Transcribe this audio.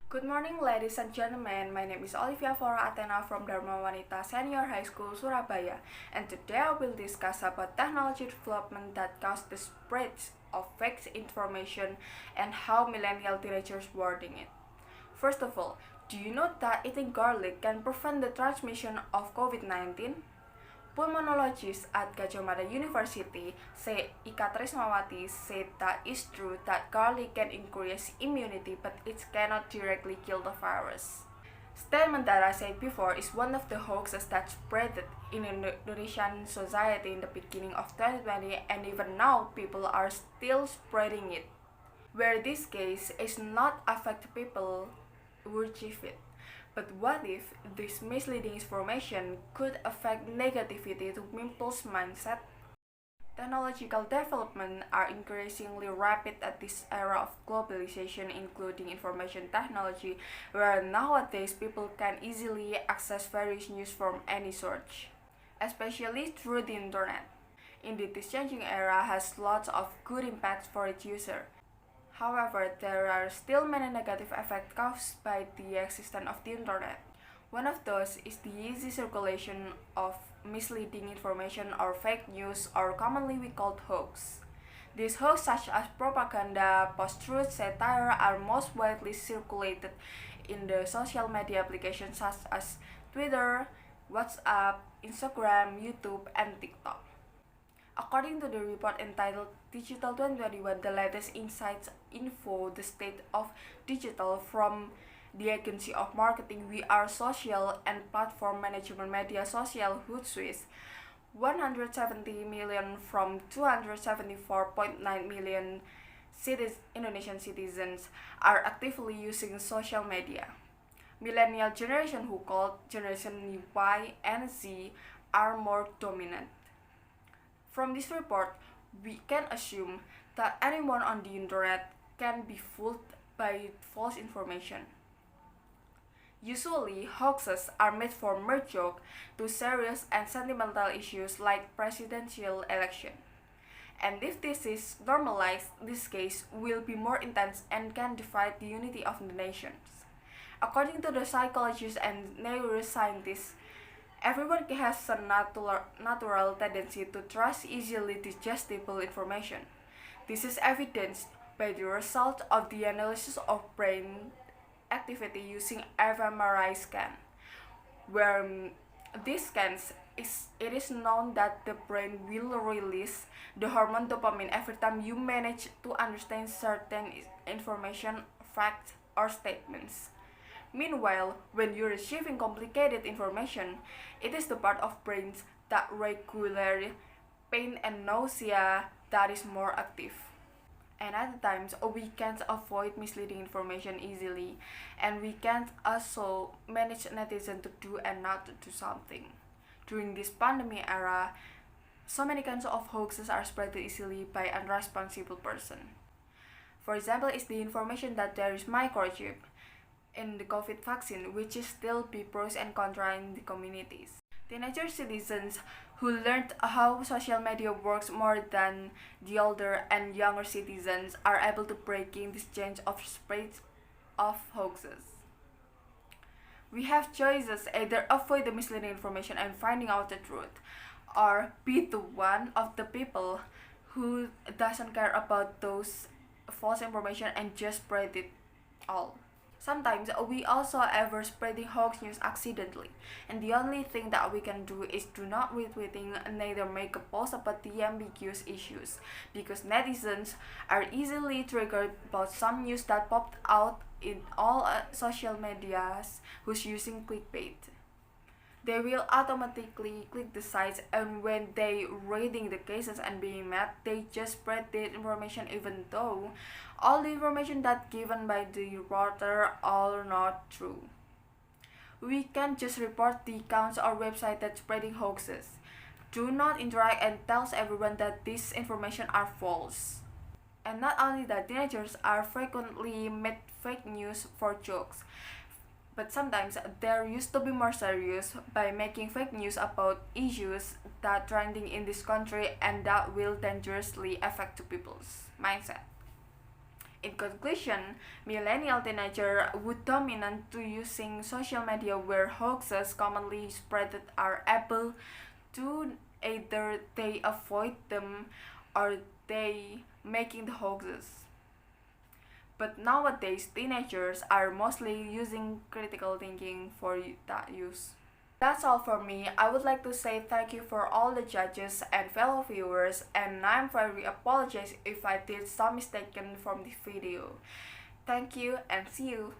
Good morning, ladies and gentlemen. My name is Olivia Flora Athena from Dharma Wanita Senior High School, Surabaya, and today I will discuss about technology development that caused the spread of fake information and how millennial teenagers wording it. First of all, do you know that eating garlic can prevent the transmission of COVID-19? Pulmonologists at Gadjah Mada University, say Ika Trismawati, said that it's true that garlic can increase immunity, but it cannot directly kill the virus. Statement that I said before is one of the hoaxes that spread in Indonesian society in the beginning of 2020, and even now people are still spreading it. Where this case is not affect people who receive it. But what if this misleading information could affect negativity to people's mindset? Technological development are increasingly rapid at this era of globalization, including information technology, where nowadays people can easily access various news from any source, especially through the internet. Indeed, this changing era has lots of good impacts for its user. However, there are still many negative effects caused by the existence of the internet. One of those is the easy circulation of misleading information or fake news, or commonly we call hoax. These hoaxes such as propaganda, post-truth, satire are most widely circulated in the social media applications such as Twitter, WhatsApp, Instagram, YouTube, and TikTok. According to the report entitled Digital 2021, the latest insights info the state of digital from the Agency of Marketing We Are Social and Platform Management Media Social Hootsuite, 170 million from 274.9 million Indonesian citizens are actively using social media. Millennial generation, who called Generation Y and Z, are more dominant. From this report, we can assume that anyone on the internet can be fooled by false information. Usually, hoaxes are made for mere joke to serious and sentimental issues like presidential election. And if this is normalized, this case will be more intense and can divide the unity of the nations. According to the psychologists and neuroscientists, everyone has a natural tendency to trust easily digestible information. This is evidenced by the result of the analysis of brain activity using fMRI scan, where these scans it is known that the brain will release the hormone dopamine every time you manage to understand certain information, facts, or statements. Meanwhile, when you're receiving complicated information, it is the part of brains that regulate pain and nausea that is more active. And at times, we can't avoid misleading information easily, and we can't also manage netizens to do and not to do something. During this pandemic era, so many kinds of hoaxes are spread easily by unresponsible person. For example, is the information that there is microchip in the COVID vaccine, which is still be pros and cons in the communities. Teenager citizens who learned how social media works more than the older and younger citizens are able to break in this change of spread of hoaxes. We have choices: either avoid the misleading information and finding out the truth, or be the one of the people who doesn't care about those false information and just spread it all. Sometimes we also ever spreading hoax news accidentally, and the only thing that we can do is do not retweeting, neither make a post about the ambiguous issues, because netizens are easily triggered about some news that popped out in all social medias who's using clickbait. They will automatically click the sites, and when they reading the cases and being mad, they just spread the information even though all the information that given by the reporter are not true. We can just report the accounts or website that spreading hoaxes. Do not interact and tells everyone that these information are false. And not only that, teenagers are frequently made fake news for jokes. But sometimes there used to be more serious by making fake news about issues that trending in this country and that will dangerously affect people's mindset. In conclusion, millennial teenagers would dominate to using social media where hoaxes commonly spread are able to either they avoid them or they making the hoaxes. But nowadays, teenagers are mostly using critical thinking for that use. That's all for me. I would like to say thank you for all the judges and fellow viewers, and I'm very apologize if I did some mistaken from this video. Thank you and see you.